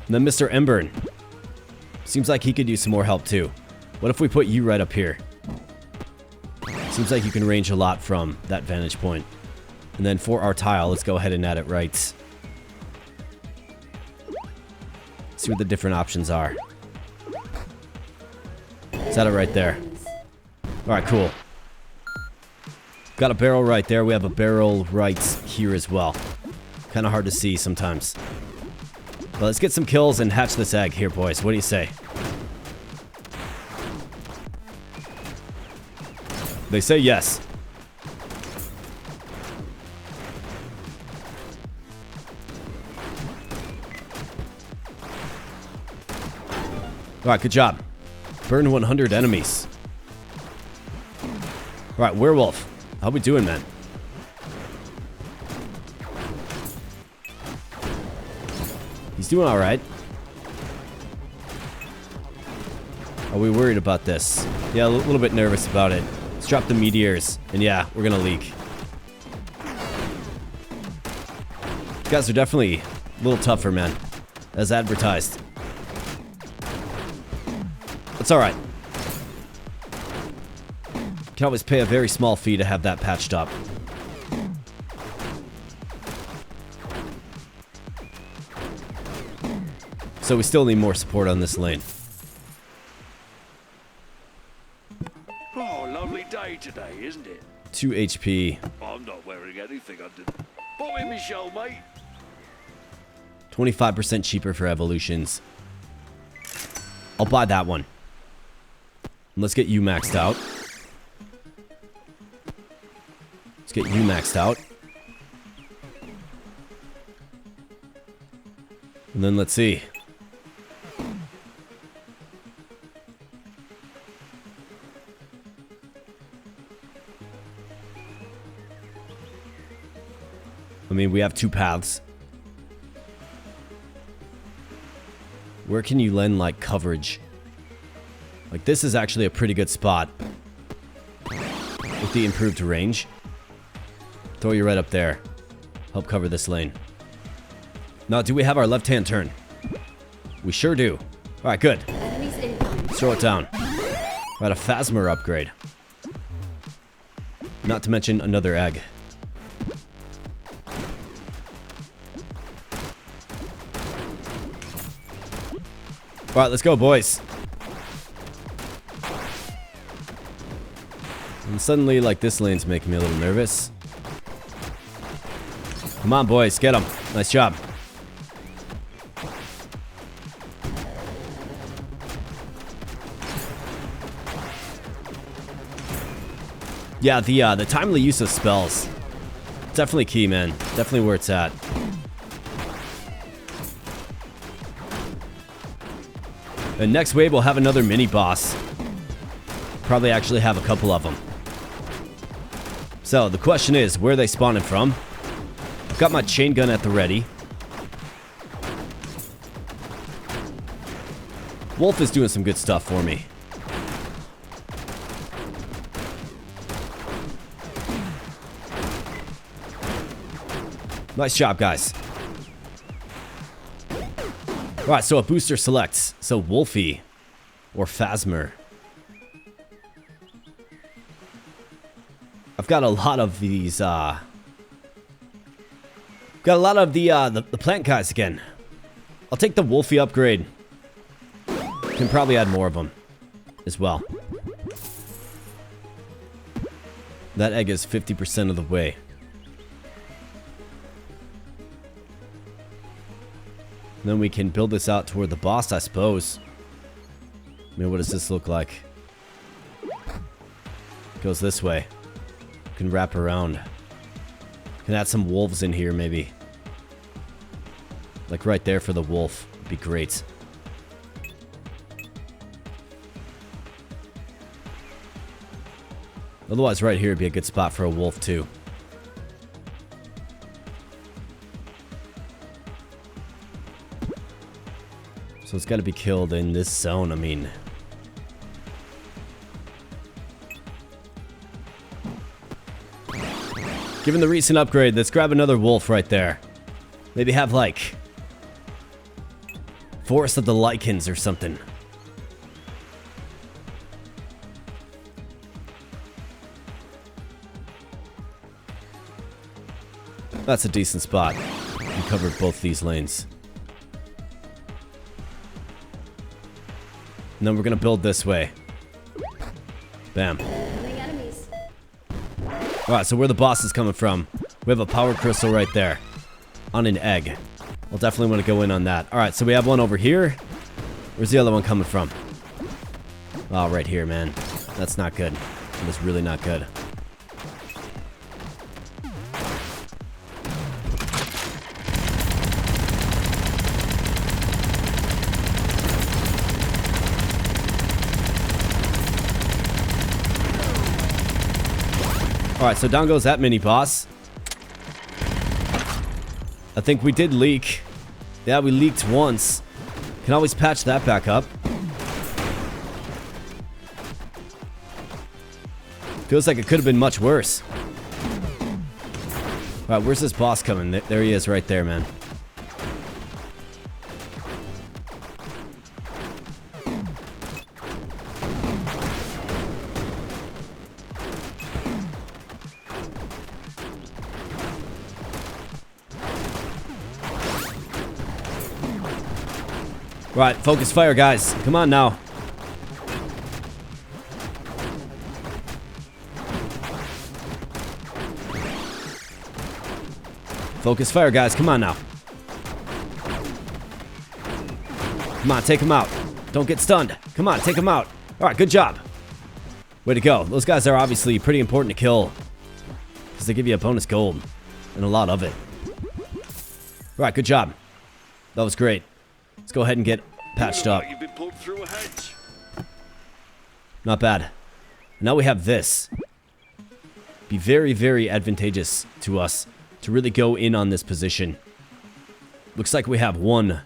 And then Mr. Embern. Seems like he could use some more help too. What if we put you right up here? Seems like you can range a lot from that vantage point. And then for our tile, let's go ahead and add it right. See what the different options are. Let's add it right there. Alright, cool. Got a barrel right there. We have a barrel right here as well. Kind of hard to see sometimes. But let's get some kills and hatch this egg here, boys. What do you say? They say yes. Alright, good job. Burn 100 enemies. Alright, werewolf. How we doing, man? He's doing alright. Are we worried about this? Yeah, a little bit nervous about it. Let's drop the meteors. And yeah, we're gonna leak. You guys are definitely a little tougher, man. As advertised. It's alright. Can always pay a very small fee to have that patched up. So we still need more support on this lane. Oh, lovely day today, isn't it? 2 HP. I'm not wearing anything under. Buy me, shell, mate. 25% cheaper for evolutions. I'll buy that one. Let's get you maxed out. Let's get you maxed out. And then let's see. I mean, we have 2 paths. Where can you lend, like, coverage? Like, this is actually a pretty good spot. With the improved range. Throw you right up there. Help cover this lane. Now, do we have our left-hand turn? We sure do. Alright, good. Enemies incoming. Let's throw it down. Alright, a Phasma upgrade. Not to mention another egg. Alright, let's go, boys. And suddenly, like, this lane's making me a little nervous. Come on, boys, get them. Nice job. Yeah, the timely use of spells. Definitely key, man. Definitely where it's at. And next wave, we'll have another mini-boss. Probably actually have a couple of them. So, the question is, where are they spawning from? I've got my chain gun at the ready. Wolf is doing some good stuff for me. Nice job, guys. Alright, so a booster selects. So Wolfie or Phasmer. I've got a lot of these, got a lot of the plant guys again. I'll take the Wolfie upgrade. Can probably add more of them as well. That egg is 50% of the way. Then we can build this out toward the boss, I suppose. I mean, what does this look like? Goes this way. Can wrap around. Can add some wolves in here, maybe. Like right there for the wolf. Would be great. Otherwise, right here would be a good spot for a wolf, too. So it's got to be killed in this zone, I mean. Given the recent upgrade, let's grab another wolf right there. Maybe have, like, Forest of the Lichens or something. That's a decent spot. We covered both these lanes. And then we're gonna build this way. Bam. Alright, so where the boss is coming from. We have a power crystal right there. on an egg. We'll definitely want to go in on that. Alright, so we have one over here. Where's the other one coming from? Oh, right here, man. That's not good. That is really not good. Alright, so down goes that mini-boss. I think we did leak. Yeah, we leaked once. Can always patch that back up. Feels like it could have been much worse. Alright, where's this boss coming? There he is right there, man. Right, focus fire, guys. Come on now. Focus fire, guys. Come on now. Come on, take him out. Don't get stunned. Come on, take him out. Alright, good job. Way to go. Those guys are obviously pretty important to kill, because they give you a bonus gold. And a lot of it. Alright, good job. That was great. Let's go ahead and get patched up. You've been pulled through a hedge. Not bad. Now we have this. Be very, very advantageous to us to really go in on this position. Looks like we have one, and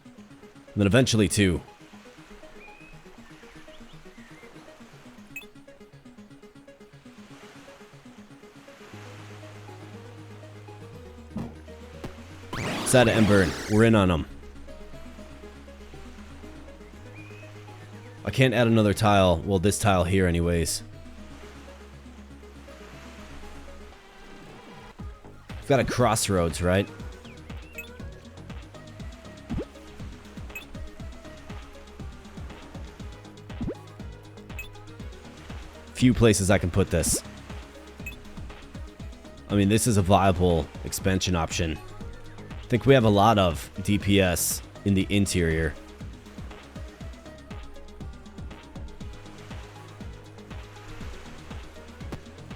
then eventually two. Sad Ember, we're in on them. I can't add another tile. Well, this tile here anyways. We've got a crossroads, right? Few places I can put this. I mean, this is a viable expansion option. I think we have a lot of DPS in the interior.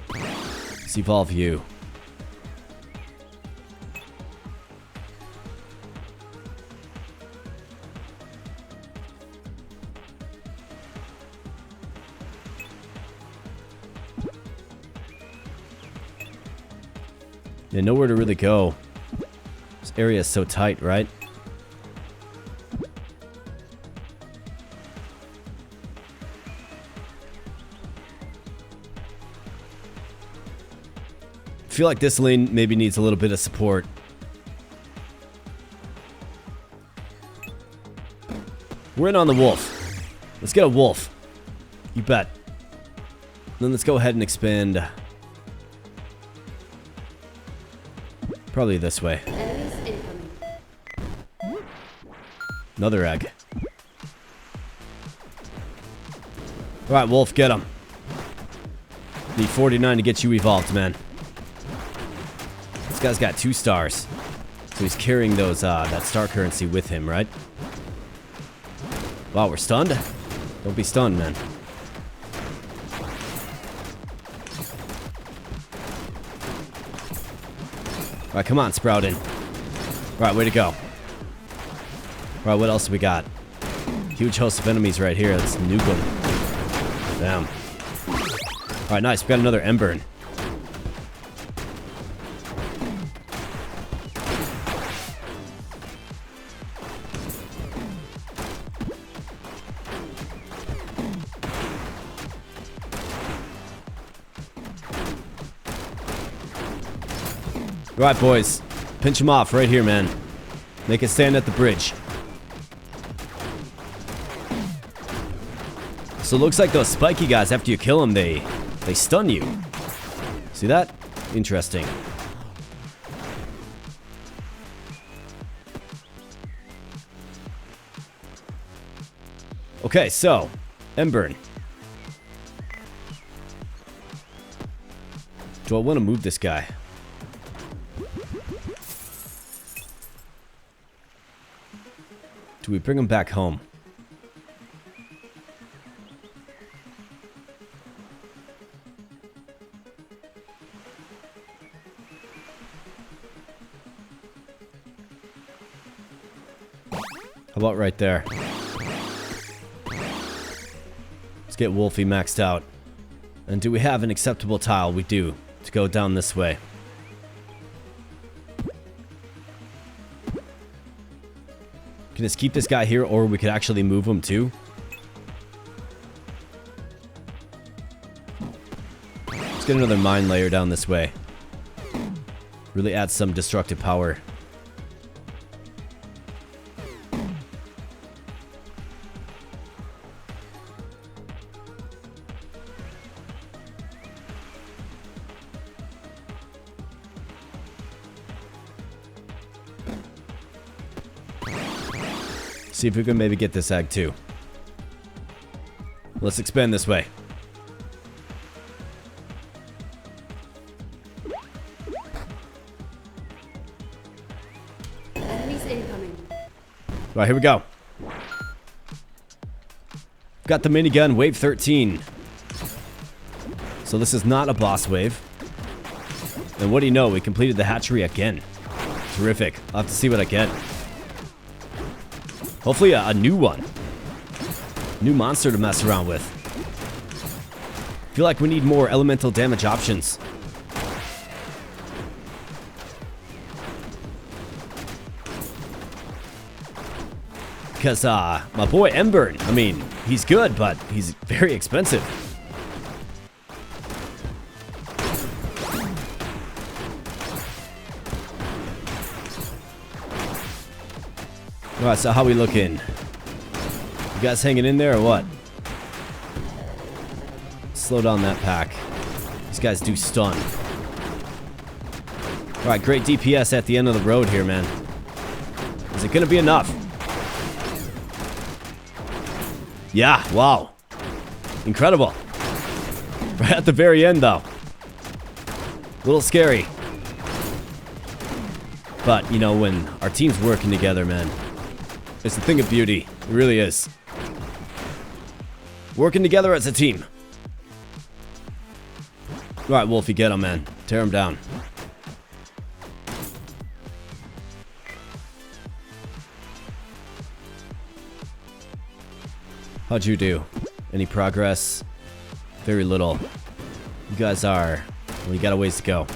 Let's evolve you. Yeah, nowhere to really go. This area is so tight, right? I feel like this lane maybe needs a little bit of support. We're in on the wolf. Let's get a wolf. You bet. Then let's go ahead and expand. Probably this way. Enemies incoming. Another egg. Alright, wolf, get him. Need 49 to get you evolved, man. This guy's got 2 stars. So he's carrying those that star currency with him, right? Wow, we're stunned? Don't be stunned, man. Alright, come on, Sprouted. Alright, way to go. Alright, what else do we got? Huge host of enemies right here. Let's nuke them. Damn. Alright, nice. We got another Ember. Alright, boys. Pinch him off right here, man. Make it stand at the bridge. So it looks like those spiky guys, after you kill them, they stun you. See that? Interesting. Okay, so Ember. Do I want to move this guy? Do we bring him back home? How about right there? Let's get Wolfie maxed out. And do we have an acceptable tile? We do. To go down this way. Can just keep this guy here, or we could actually move him too. Let's get another mine layer down this way. Really adds some destructive power. See if we can maybe get this egg too. Let's expand this way. Enemies incoming. Right, here we go. Got the minigun, wave 13. So this is not a boss wave. And what do you know? We completed the hatchery again. Terrific. I'll have to see what I get. Hopefully a new one. New monster to mess around with. Feel like we need more elemental damage options. Because, my boy Embern, I mean, he's good, but he's very expensive. Alright, so how we looking? You guys hanging in there or what? Slow down that pack. These guys do stun. Alright, great DPS at the end of the road here, man. Is it gonna be enough? Yeah, wow. Incredible. Right at the very end, though. A little scary. But, you know, when our team's working together, man, it's a thing of beauty. It really is. Working together as a team. Alright, Wolfie, get him, man. Tear him down. How'd you do? Any progress? Very little. You guys are... well, you got a ways to go.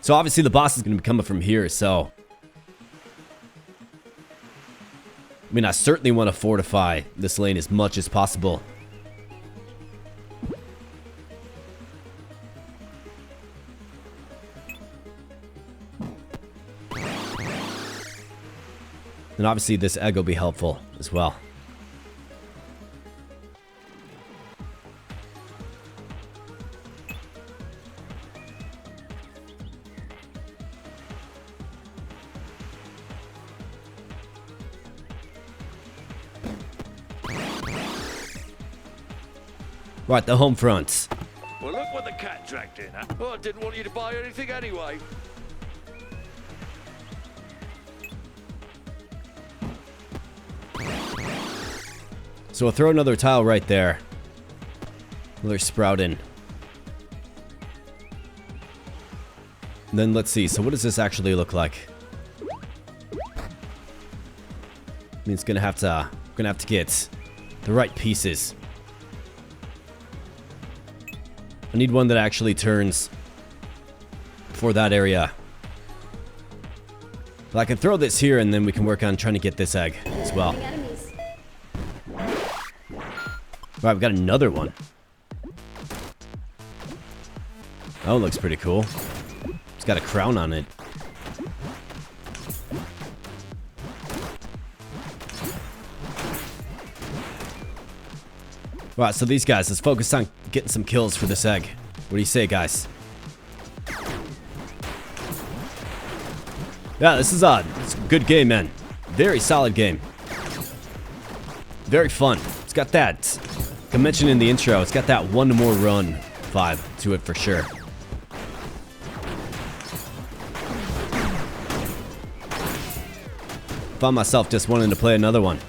So obviously the boss is going to be coming from here, so... I mean, I certainly want to fortify this lane as much as possible. And obviously this egg will be helpful as well. Right, the home fronts. Well, look what the cat dragged in, huh? Well, I didn't want you to buy anything anyway. So we'll throw another tile right there. Another sprout in. And then let's see. So what does this actually look like? I mean, it's gonna have to get the right pieces. I need one that actually turns for that area. But I can throw this here and then we can work on trying to get this egg as well. Alright, we've got another one. Oh, looks pretty cool. It's got a crown on it. Alright, so these guys, let's focus on getting some kills for this egg. What do you say, guys? Yeah, it's a good game, man. Very solid game. Very fun. It's got that, like I mentioned in the intro, it's got that one more run vibe to it for sure. Found myself just wanting to play another one.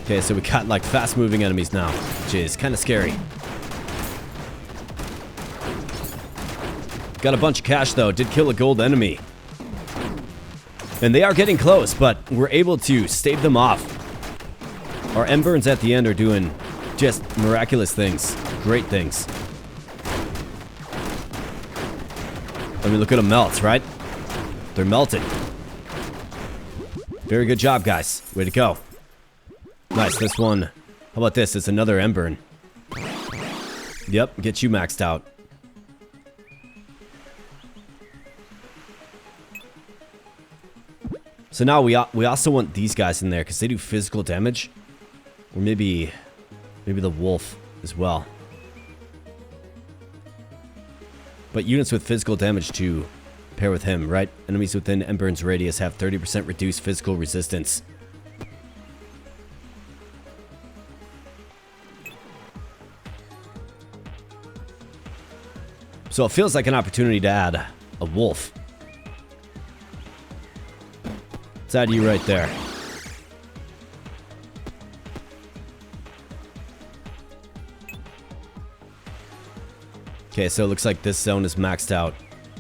Okay, so we got like fast moving enemies now, which is kind of scary. Got a bunch of cash though, did kill a gold enemy. And they are getting close, but we're able to stave them off. Our M-Burns at the end are doing just miraculous things, great things. I mean, look at them melt, right? They're melting. Very good job, guys. Way to go. Nice, this one. How about this? It's another M-Burn. Yep, get you maxed out. So now we also want these guys in there because they do physical damage. Or maybe the wolf as well. But units with physical damage to pair with him, right? Enemies within M-Burn's radius have 30% reduced physical resistance. So it feels like an opportunity to add a wolf. Let's add you right there. Okay, so it looks like this zone is maxed out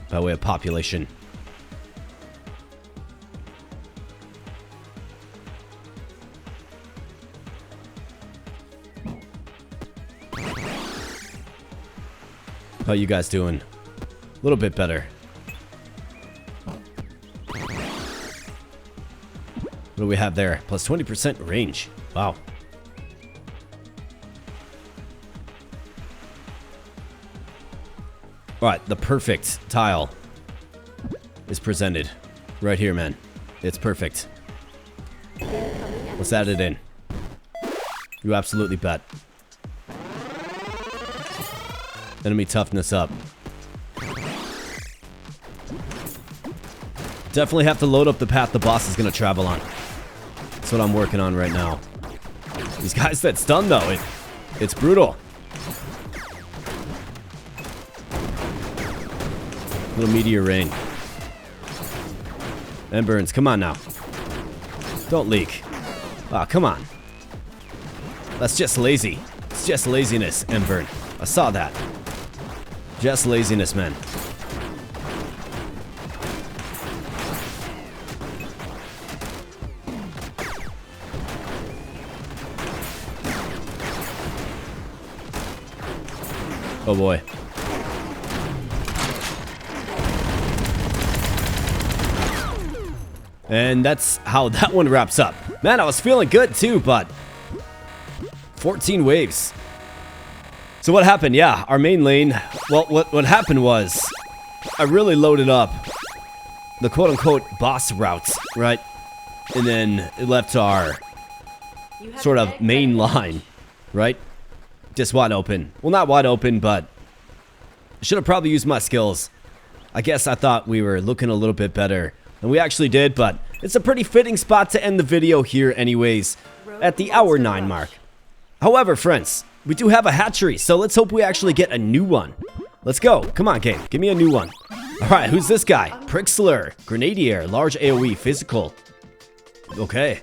by way of population. How you guys doing? A little bit better. What do we have there? Plus 20% range. Wow. Alright, the perfect tile is presented. Right here, man. It's perfect. Let's add it in. You absolutely bet. Enemy toughness up. Definitely have to load up the path the boss is going to travel on. That's what I'm working on right now. These guys that stun, though, it's brutal. Little meteor rain. M-Burns, come on now. Don't leak. Ah, come on. That's just lazy. It's just laziness, M-Burn. I saw that. Just laziness, man. Oh boy. And that's how that one wraps up. Man, I was feeling good too, but 14 waves. So what happened? Yeah, our main lane. Well, what happened was I really loaded up the quote-unquote boss routes, right? And then it left our sort of main line, right? Just wide open. Well, not wide open, but I should have probably used my skills. I guess I thought we were looking a little bit better than we actually did, but it's a pretty fitting spot to end the video here anyways, at the hour 9 mark. However, friends, we do have a hatchery, so let's hope we actually get a new one. Let's go. Come on, game. Give me a new one. Alright, who's this guy? Prixler, Grenadier, large AoE, physical. Okay.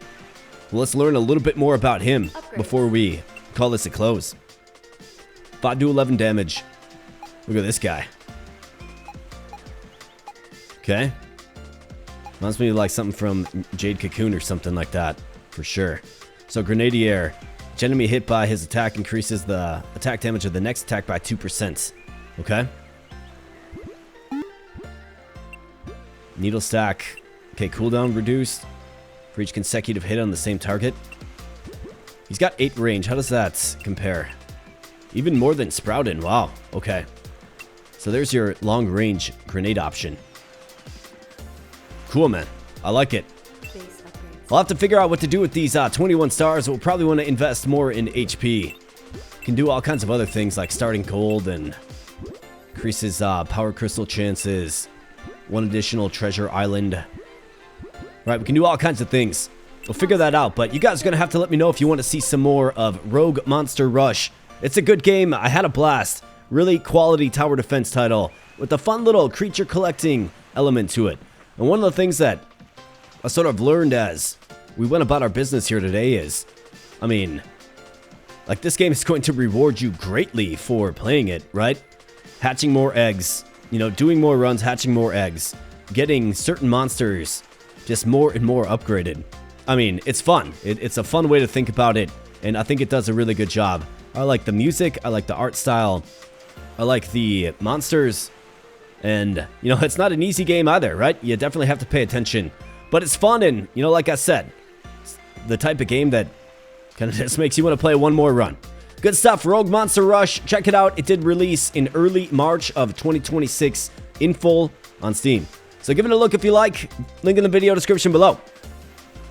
Well, let's learn a little bit more about him before we call this a close. 5 to 11 damage. Look at this guy. Okay. Reminds me of like something from Jade Cocoon or something like that, for sure. So Grenadier, each enemy hit by his attack increases the attack damage of the next attack by 2%. Okay. Needle stack. Okay, cooldown reduced for each consecutive hit on the same target. He's got 8 range. How does that compare? Even more than Sproutin. Wow. Okay. So there's your long range grenade option. Cool, man. I like it. I'll have to figure out what to do with these 21 stars. We'll probably want to invest more in HP. Can do all kinds of other things like starting gold and increases power crystal chances. one additional treasure island. Right, we can do all kinds of things. We'll figure that out, but you guys are going to have to let me know if you want to see some more of Rogue Monster Rush. It's a good game. I had a blast. Really quality tower defense title with a fun little creature collecting element to it. And one of the things that I sort of learned as we went about our business here today is, I mean, like, this game is going to reward you greatly for playing it, right? Hatching more eggs, you know, doing more runs, hatching more eggs, getting certain monsters just more and more upgraded. I mean, it's fun. It's a fun way to think about it, and I think it does a really good job. I like the music, I like the art style, I like the monsters, and, you know, it's not an easy game either, right? You definitely have to pay attention, but it's fun, and, you know, like I said, it's the type of game that kind of just makes you want to play one more run. Good stuff, Rogue Monster Rush. Check it out. It did release in early March of 2026 in full on Steam. So give it a look if you like. Link in the video description below.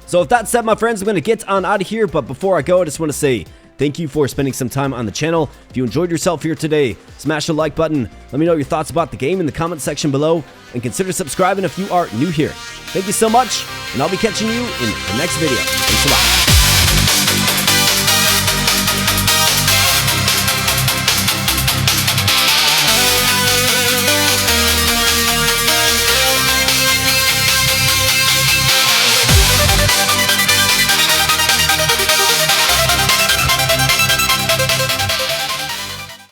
So with that said, my friends, I'm going to get on out of here. But before I go, I just want to say thank you for spending some time on the channel. If you enjoyed yourself here today, smash the like button. Let me know your thoughts about the game in the comment section below. And consider subscribing if you are new here. Thank you so much, and I'll be catching you in the next video.